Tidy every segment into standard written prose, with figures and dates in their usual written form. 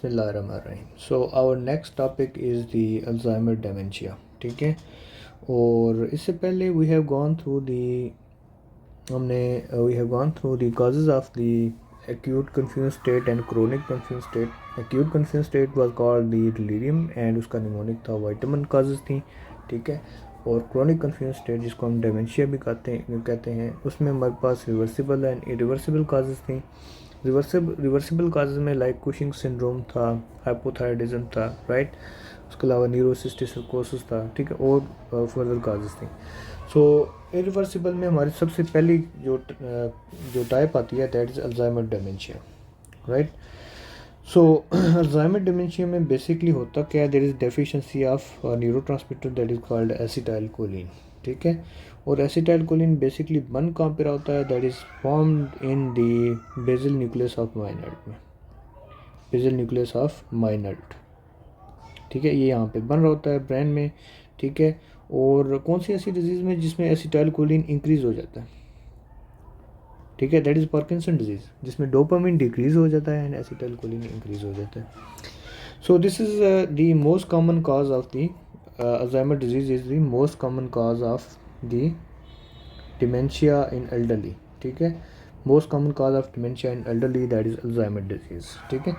बिस्मिल्लाहिर्रहमानिर्रहीम। So our next topic is the Alzheimer dementia. ठीक है, और इससे पहले we have gone through the causes of the acute confuse state and chronic confuse state. Acute confuse state was called the delirium and उसका mnemonic था, vitamin causes थी। ठीक है, और क्रोनिक कन्फ्यूज स्टेट जिसको हम डेमेंशिया भी कहते हैं उसमें हमारे पास रिवर्सिबल एंड इरिवर्सिबल काजेज़ थी। रिवर्सिबल काजेज में लाइक कुशिंग सिंड्रोम था, हाइपोथायराइडिज्म था, राइट। उसके अलावा न्यूरोसिस्टिक साइकोसिस था। ठीक है, और फर्दर काजेज थी। सो इरिवर्सिबल में हमारी सबसे पहली जो टाइप आती है that is Alzheimer dementia, right. So Alzheimer dementia में बेसिकली होता क्या है, there is deficiency of neurotransmitter that is called acetylcholine. ठीक है, और एसिटाइलकोलिन बेसिकली बन कहाँ पे होता है, that is formed in the basal nucleus of Meynert में, बेसल न्यूक्लियस ऑफ माइनर्ड। ठीक है, ये यहाँ पे बन रहा होता है ब्रेन में। ठीक है, और कौन सी ऐसी डिजीज़ में जिसमें एसिटाइलकोलिन इंक्रीज़ हो जाता है, ठीक है, दैट इज़ पार्किंसन डिजीज़, जिसमें डोपामिन डिक्रीज़ हो जाता है एंड एसिटाइलकोलिन इंक्रीज़ हो जाता है। So this is the most common cause of the Alzheimer disease is the most common cause of the dementia in elderly. ठीक है, most common cause of dementia in elderly that is Alzheimer disease. ठीक है,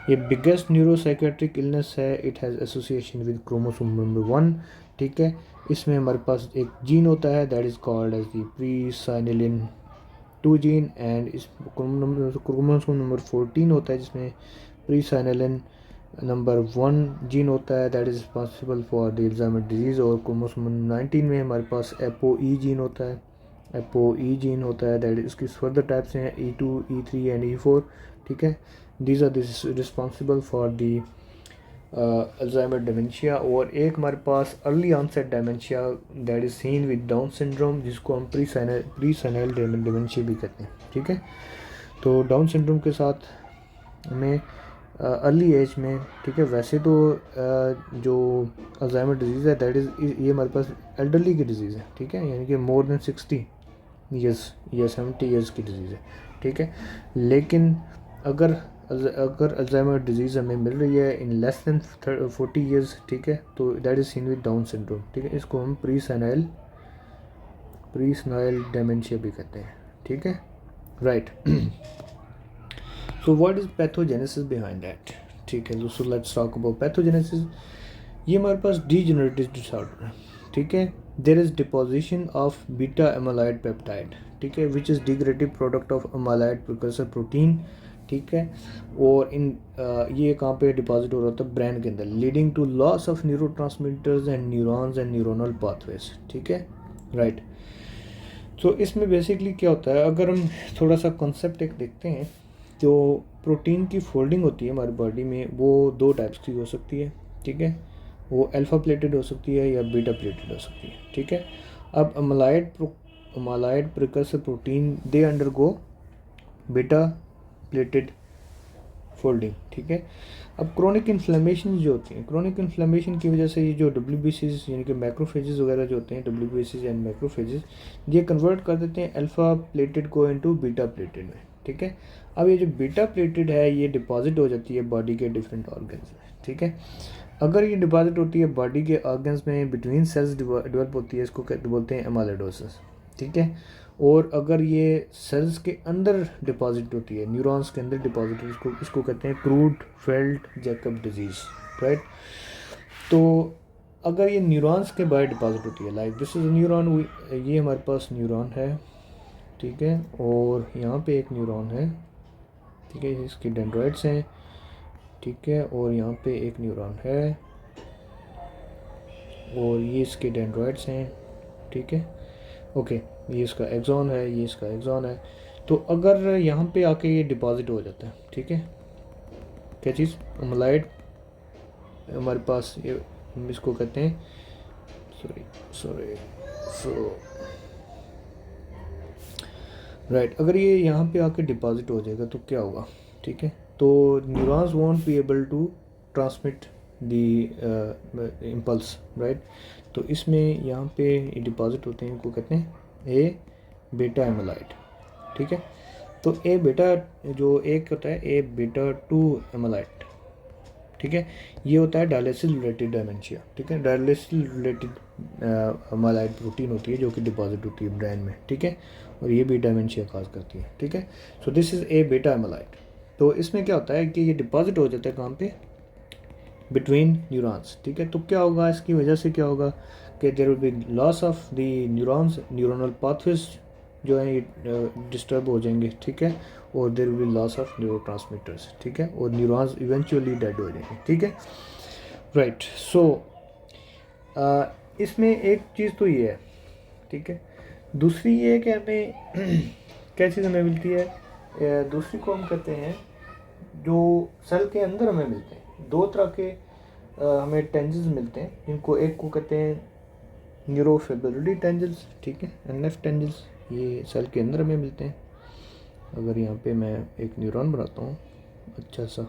ये biggest neuropsychiatric illness है। It has association with chromosome number 1। ठीक है, इसमें हमारे पास एक जीन होता है that is called as the presenilin 2 gene, and इस क्रोमोसोम नंबर 14 होता है जिसमें प्रीसाइनिलिन नंबर 1 जीन होता है that is responsible for the Alzheimer disease. और क्रोमोसोम 19 में हमारे पास एपोई जीन होता है, एपोई जीन होता है दैट इसकी फर्दर टाइप्स हैं E2, E3 एंड E4। ठीक है, these are this responsible for the Alzheimer dementia. और एक हमारे पास early onset dementia that is seen with Down syndrome, जिसको हम प्री साइनल डेमेंशिया भी कहते हैं। ठीक है, तो डाउन सिंड्रोम के साथ हमें अर्ली एज में, ठीक है, वैसे तो जो अल्जाइमर डिजीज़ है दैट इज़ ये हमारे पास एल्डरली की डिजीज़ है। ठीक है, यानी कि मोर देन 60 ईयर्स या 70 ईयर्स की डिजीज़ है। ठीक है, लेकिन अगर अल्जाइमर डिजीज़ हमें मिल रही है इन लेस दैन 40 ईयर्स, ठीक है, तो that is seen with Down syndrome. ठीक है, इसको हम प्री सेनाइल डेमेंशिया भी कहते हैं। ठीक है, right. So what is pathogenesis behind that. ठीक है, so let's talk about pathogenesis. ये हमारे पास डीजेनरेटिव डिसऑर्डर है। ठीक है, there is deposition of beta amyloid peptide, ठीक है, which is degradative product of amyloid precursor protein. ठीक है, और ये कहाँ पे डिपॉजिट हो रहा था, ब्रेन के अंदर, leading to loss of neurotransmitters and neurons and neuronal pathways. ठीक है, राइट। तो इसमें बेसिकली क्या होता है, अगर हम थोड़ा सा कॉन्सेप्ट एक देखते हैं, तो प्रोटीन की फोल्डिंग होती है हमारी बॉडी में, वो 2 टाइप्स की हो सकती है। ठीक है, वो अल्फ़ा प्लेटेड हो सकती है या बीटा प्लेटेड हो सकती है। ठीक है, अब amyloid precursor protein they undergo beta pleated folding. ठीक है, अब क्रोनिक इन्फ्लेमेशन जो होती हैं, क्रोनिक इन्फ्लेमेशन की वजह से ये जो WBCs यानी कि मैक्रोफेजेस वगैरह जो होते हैं, WBCs एंड मैक्रोफेजेस, ये कन्वर्ट कर देते हैं अल्फ़ा प्लेटेड को इनटू बीटा प्लेटेड में। ठीक है, अब ये जो बीटा प्लेटेड है ये डिपॉजिट हो जाती है बॉडी के डिफरेंट ऑर्गन्स में। ठीक है, अगर ये डिपॉजिट होती है बॉडी के ऑर्गन्स में, बिटवीन सेल्स डेवलप होती है, इसको बोलते हैं एमाइलोइडोसिस। ठीक है, और अगर ये सेल्स के अंदर डिपॉजिट होती है, न्यूरॉन्स के अंदर डिपॉजिट, इसको कहते हैं क्रूड-फेल्ट जैकब डिजीज़, राइट। तो अगर ये न्यूरॉन्स के बाहर डिपॉजिट होती है, लाइक दिस इज़ न्यूरॉन, ये हमारे पास न्यूरॉन है। ठीक है, और यहाँ पे एक न्यूरॉन है। ठीक है, इसके डेंड्राइट्स हैं। ठीक है, और यहाँ पे एक न्यूरॉन है और ये इसके डेंड्राइट्स हैं। ठीक है, ओके, ये इसका एक्सॉन है, ये इसका एक्सॉन है। तो अगर यहाँ पे आके ये डिपॉजिट हो जाता है, ठीक है, क्या चीज़, अमाइलॉइड हमारे पास, ये हम इसको कहते हैं, राइट, अगर ये यहाँ पे आके डिपॉजिट हो जाएगा तो क्या होगा। ठीक है, तो neurons won't be able to transmit the impulse, right. तो इसमें यहाँ पे डिपॉजिट होते हैं, इनको कहते हैं ए बीटा एमाइलॉइड। ठीक है, तो ए बीटा जो एक होता है ए बीटा 2 एमाइलॉइड, ठीक है। ये होता है डायलिसिस रिलेटेड डेमेंशिया, ठीक है। डायलिसिस रिलेटेड अमाइलॉइड प्रोटीन होती है जो कि डिपॉजिट होती है ब्रेन में, ठीक है, और ये भी डेमेंशिया काज करती है, ठीक है। So this is a beta amyloid. तो इसमें क्या होता है कि ये डिपॉजिट हो जाता है कहाँ पे, बिटवीन न्यूरॉन्स, ठीक है। तो क्या होगा, इसकी वजह से क्या होगा कि there will be loss of the neurons, neuronal pathways जो है ये डिस्टर्ब हो जाएंगे, ठीक है, और there will be loss of neurotransmitters, ठीक है, और न्यूरॉन्स इवेंचुअली डेड हो जाएंगे, ठीक है, राइट। सो इसमें एक चीज़ तो ये है, ठीक है। दूसरी ये है कि हमें क्या चीज़ हमें मिलती है, दूसरी को हम कहते हैं जो सेल के अंदर हमें मिलते हैं, दो तरह के हमें टेंजल्स मिलते हैं, जिनको एक को कहते हैं न्यूरोफिब्रिलरी टेंजल्स, ठीक है, एनएफ टेंजल्स, ये सेल के अंदर हमें मिलते हैं। अगर यहाँ पे मैं एक न्यूरॉन बनाता हूँ, अच्छा सा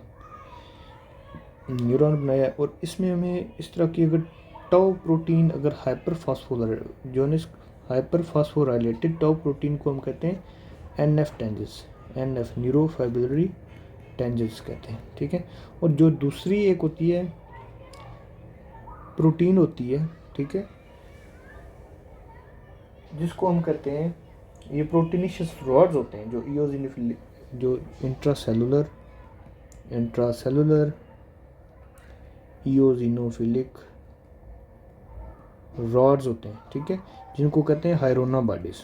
न्यूरॉन बनाया, और इसमें हमें इस तरह की अगर टाउ प्रोटीन अगर हाइपर फास्फोराइलेटेड टाउ प्रोटीन को हम कहते हैं एनएफ टेंजल्स, एनएफ न्यूरोफिब्रिलरी टेंजल्स कहते हैं, ठीक है। और जो दूसरी एक होती है प्रोटीन होती है, ठीक है, जिसको हम कहते हैं, ये प्रोटीनिशियस रॉड्स होते हैं जो इओसिनोफिलिक, जो इंट्रासेलुलर इओसिनोफिलिक रॉड्स होते हैं, ठीक है, जिनको कहते हैं हायरोना बॉडीज़,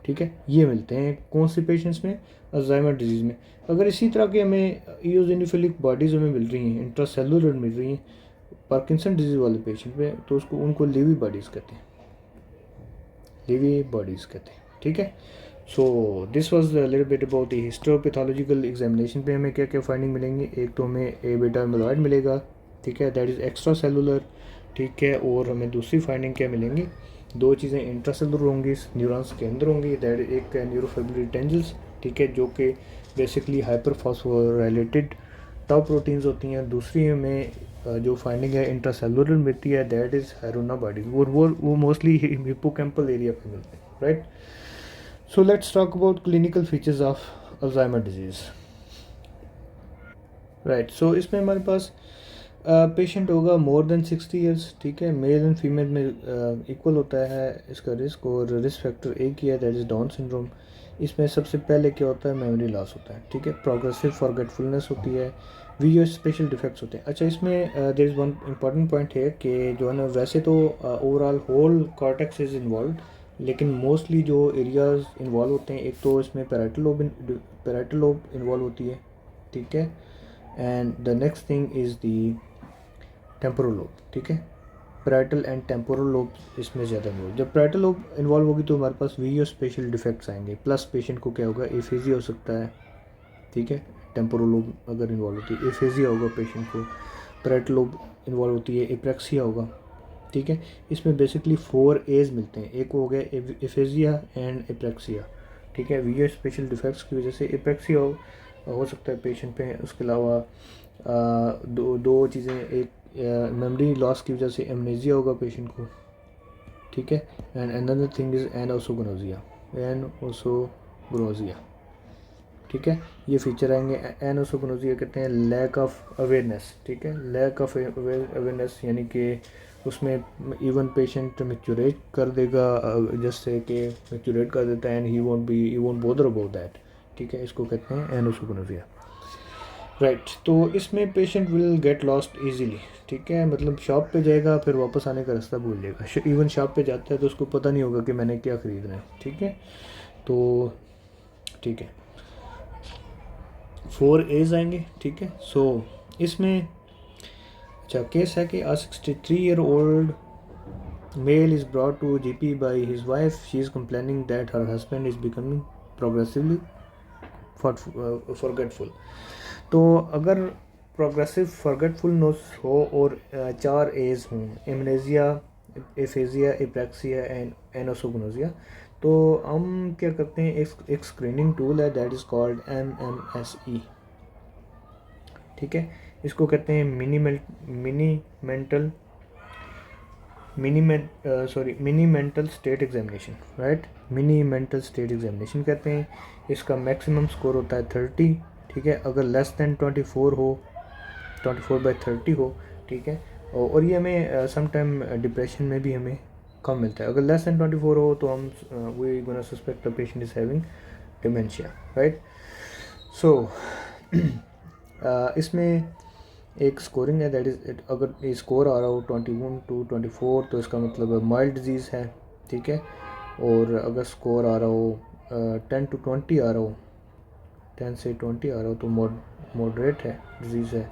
ठीक है। ये मिलते हैं कौन से पेशेंट्स में, अल्जाइमर डिजीज़ में। अगर इसी तरह के हमें इओसिनोफिलिक बॉडीज़ हमें मिल रही हैं, इंट्रासेलुलर मिल रही हैं पार्किंसन डिजीज़ वाले पेशेंट में, तो उसको उनको लिवी बॉडीज़ कहते हैं, लिवी बॉडीज़ कहते हैं, ठीक है। So this was little bit about the histopathological examination पे हमें क्या क्या फाइंडिंग मिलेंगी। एक तो हमें ए बीटा एमिलॉइड मिलेगा, ठीक है, दैट इज़ एक्स्ट्रा सेलुलर, ठीक है, और हमें दूसरी फाइंडिंग क्या मिलेंगी, दो चीज़ें इंट्रासेलुलर होंगी, न्यूरॉन्स के अंदर होंगी, दैट एक न्यूरोफिब्रिलरी टेंजल्स, ठीक है, जो कि basically hyper phosphorylated tau proteins होती हैं। दूसरी हमें जो फाइंडिंग है इंट्रासेलुलर मिलती है, दैट इज़ हायरोना बॉडीज, वो मोस्टली हिप्पोकैम्पल एरिया पे मिलते हैं, right. So let's talk about clinical features of Alzheimer disease, right. So इसमें हमारे पास पेशेंट होगा मोर देन 60 ईयर्स, ठीक है, मेल एंड फीमेल में इक्वल होता है इसका रिस्क, और रिस्क फैक्टर एक ही है, दैट इज़ डाउन सिंड्रोम। इसमें सबसे पहले क्या होता है, मेमोरी लॉस होता है, ठीक है, प्रोग्रेसिव फॉरगेटफुलनेस होती है, वीडियो स्पेशल डिफेक्ट्स होते हैं। अच्छा, इसमें there is one important point है कि जो है ना, वैसे तो overall whole cortex is involve, लेकिन मोस्टली जो एरियाज इन्वॉल्व होते हैं, एक तो इसमें पैराइटल लोब इन्वॉल्व होती है, ठीक है, and the next thing is the temporal lobe, ठीक है, पैराइटल एंड टेम्पोरल लोब इसमें ज़्यादा इन्वॉल्व। जब पैराइटल लोब इन्वॉल्व होगी तो हमारे पास वीडियो स्पेशल डिफेक्ट्स आएंगे, प्लस पेशेंट को क्या होगा, एफेजिया हो सकता है, ठीक है, टेम्पोरल लोब अगर इन्वॉल्व होती है एफेजिया होगा पेशेंट को, पैराइटल लोब इन्वॉल्व होती है एप्रेक्सिया होगा, ठीक है। इसमें बेसिकली 4 एज मिलते हैं, एक हो गया एफेजिया एंड एप्रेक्सिया, ठीक है, वीडियो स्पेशल डिफेक्ट्स की वजह से एप्रेक्सिया हो सकता है पेशेंट पे। उसके अलावा दो चीज़ें, एक मेमोरी लॉस की वजह से एमनेजिया होगा पेशेंट को, ठीक है, एंड अनदर थिंग इज़ एनोसोगनोजिया, ठीक है, ये फीचर आएंगे। एनोसोगनोजिया कहते हैं लैक ऑफ अवेयरनेस, ठीक है, लैक ऑफ अवेयरनेस यानी कि उसमें इवन पेशेंट मैच्योरेट कर देगा, जैसे कि मैच्योरेट कर देता है, and he won't bother about that, ठीक है, इसको कहते हैं एनोसोगनोजिया, राइट। तो इसमें patient will get lost easily, ठीक है, मतलब शॉप पे जाएगा फिर वापस आने का रास्ता भूल जाएगा, इवन शॉप पे जाता है तो उसको पता नहीं होगा कि मैंने क्या ख़रीदना है, ठीक है। तो ठीक है, 4 एज आएंगे, ठीक है। सो इसमें अच्छा केस है कि 63-year-old male is brought to GP by his wife, she is complaining that her husband is becoming progressively forgetful. तो अगर प्रोग्रेसिव फॉरगेटफुलनेस हो और 4 एज हों, amnesia, aphasia, apraxia and anosognosia, तो हम क्या करते हैं, एक स्क्रीनिंग टूल है दैट इज़ कॉल्ड MMSE, ठीक है, इसको कहते हैं mini mental state examination, right, mini mental state examination कहते हैं। इसका मैक्सिमम स्कोर होता है 30, ठीक है, अगर लेस दैन 24 हो 24/30 हो, ठीक है, और ये हमें सम टाइम डिप्रेशन में भी हमें कम मिलता है। अगर लेस दैन 24 हो तो हम we gonna suspect the patient is having dementia, right. So इसमें एक स्कोरिंग है, दैट इज़ अगर ये स्कोर आ रहा हो 21 to 24 तो इसका मतलब माइल्ड डिजीज़ है, ठीक है। और अगर स्कोर आ रहा हो 10 to 20 आ रहा हो, 10 से 20 आ रहा हो तो मॉडरेट है, डिजीज़ है।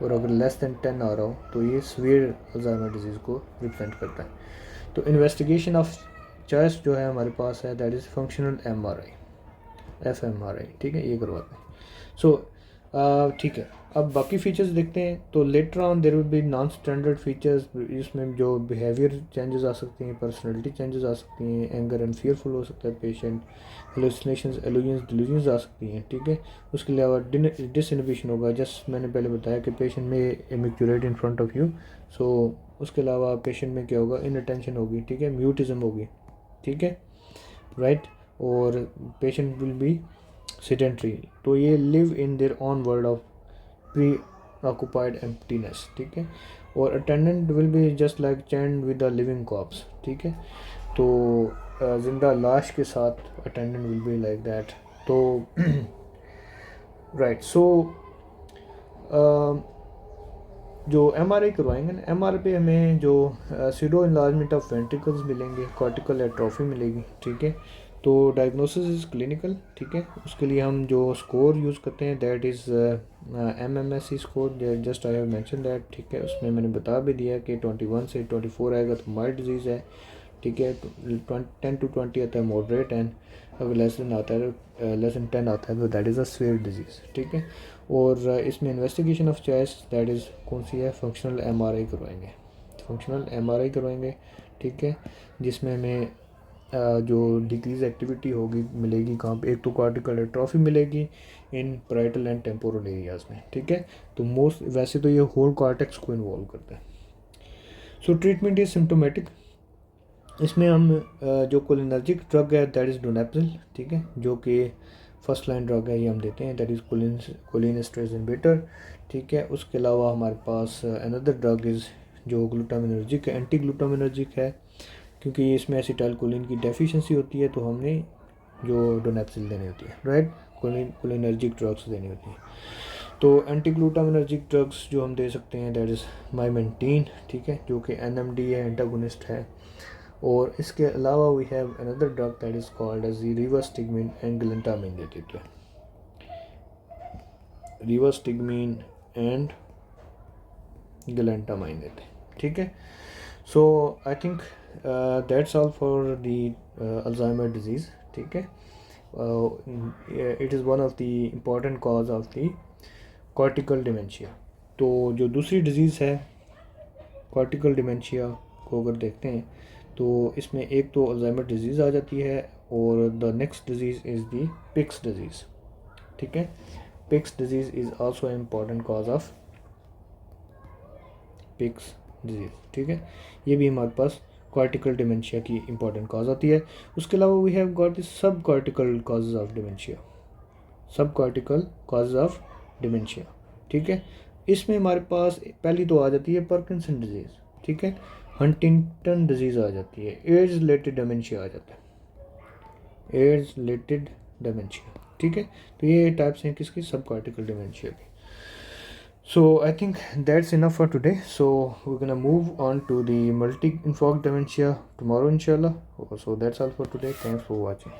और अगर लेस दैन 10 आ रहा हो तो ये सीवियर अल्जाइमर डिजीज़ को रिप्रेजेंट करता है। तो इन्वेस्टिगेशन ऑफ चॉइस जो है हमारे पास है, that is functional MRI, FMRI, ठीक है, ये करवाते हैं। सो ठीक है, अब बाकी फीचर्स देखते हैं। तो later on their will B non standard features, इसमें जो बिहेवियर चेंजेस आ सकती हैं, पर्सनैलिटी चेंजेस आ सकती हैं, एंगर एंड फियरफुल हो सकता है पेशेंट, हेलुसिनेशंस, इल्यूजन्स, डिल्यूजन्स आ सकती हैं, ठीक है। उसके अलावा डिसइनहिबिशन होगा, जस्ट मैंने पहले बताया कि पेशेंट में इमिक्यूलेट इन फ्रंट ऑफ यू। सो उसके अलावा पेशेंट में क्या होगा, इनअटेंशन होगी, ठीक है, म्यूटिज्म होगी, ठीक है, राइट। और पेशेंट विल बी सेडेंटरी, तो ये live in their own world of preoccupied emptiness, ठीक है। और attendant will be just like chained with the living corpse, ठीक है। तो जिंदा लाश के साथ attendant will be like that. तो राइट, सो जो MRI करवाएंगे ना, MRI पे हमें जो सीडो इनलार्जमेंट ऑफ वेंट्रिकल्स मिलेंगे, कॉर्टिकल एट्रोफी मिलेगी, ठीक है। तो डायग्नोसिस इज़ क्लिनिकल, ठीक है। उसके लिए हम जो स्कोर यूज़ करते हैं that is MMSE score, just I have mention that, ठीक है। उसमें मैंने बता भी दिया कि 21 से 24 आएगा तो माइल्ड डिजीज़ है, ठीक है। 10 to 20 आता है मॉडरेट, एंड अगर लेस देन आता है, लेस देन 10 आता है तो that is a severe disease, ठीक है। और इसमें investigation of choice that is कौन सी है, फंक्शनल MRI करवाएंगे, फंक्शनल MRI करवाएंगे, ठीक है। जिसमें हमें जो डिक्रीज एक्टिविटी होगी मिलेगी कहाँ पे, एक तो कॉर्टिकल एट्रोफी मिलेगी इन पैराइटल एंड टेम्पोरल एरियाज़ में, ठीक है। तो मोस्ट वैसे तो ये होल कॉर्टेक्स को इन्वॉल्व करता है। सो ट्रीटमेंट इज सिम्टोमेटिक, इसमें हम जो कोलिनर्जिक ड्रग है दैट इज़ डोनेप्सिल, ठीक है, जो कि फर्स्ट लाइन ड्रग है, ये हम देते हैं, दैट इज़ कोलिनेस्टेरेज इनहिबिटर, ठीक है। उसके अलावा हमारे पास अनदर ड्रग इज़ जो ग्लूटामिनर्जिक है, एंटी ग्लूटामिनर्जिक है, क्योंकि इसमें एसिटाइलकोलिन की डेफिशिएंसी होती है तो हमने जो डोनेप्सिल देनी होती है, राइट, कोलिनर्जिक ड्रग्स देनी होती है। तो एंटी ग्लूटामिनर्जिक ड्रग्स जो हम दे सकते हैं दैट इज़ माइमेंटीन, ठीक है, जो कि NMD है, एंटागोनिस्ट है। और इसके अलावा we have another drug that is called as rivastigmine and galantamine दे देते हैं, रिवर्स्टिगमिन एंड ग्लिंटामाइन देते हैं, ठीक है। So I think that's all for the Alzheimer disease, ठीक है। It is one of the important cause of the cortical dementia. तो जो दूसरी डिजीज़ है कॉर्टिकल डिमेंशिया को अगर देखते हैं तो इसमें एक तो अल्जाइमर डिजीज़ आ जाती है, और the next disease is the Pick's disease, ठीक है। Pick's disease is also important cause of Pick's disease, ठीक है। ये भी हमारे पास कॉर्टिकल डिमेंशिया की इंपॉर्टेंट कॉज आती है। उसके अलावा we have got the sub cortical causes of dementia, sub cortical causes of dementia, ठीक है। इसमें हमारे पास पहली तो आ जाती है पार्किंसन डिजीज़, ठीक है, हंटिंगटन डिजीज़ आ जाती है, एड्स रिलेटेड डिमेंशिया आ जाता है, एड्स रिलेटेड डिमेंशिया, ठीक है। तो ये टाइप्स हैं किसकी, सब कॉर्टिकल डिमेंशिया की। So I think that's enough for today. So we're gonna move on to the multi-infarct dementia tomorrow, inshallah. So that's all for today. Thanks for watching.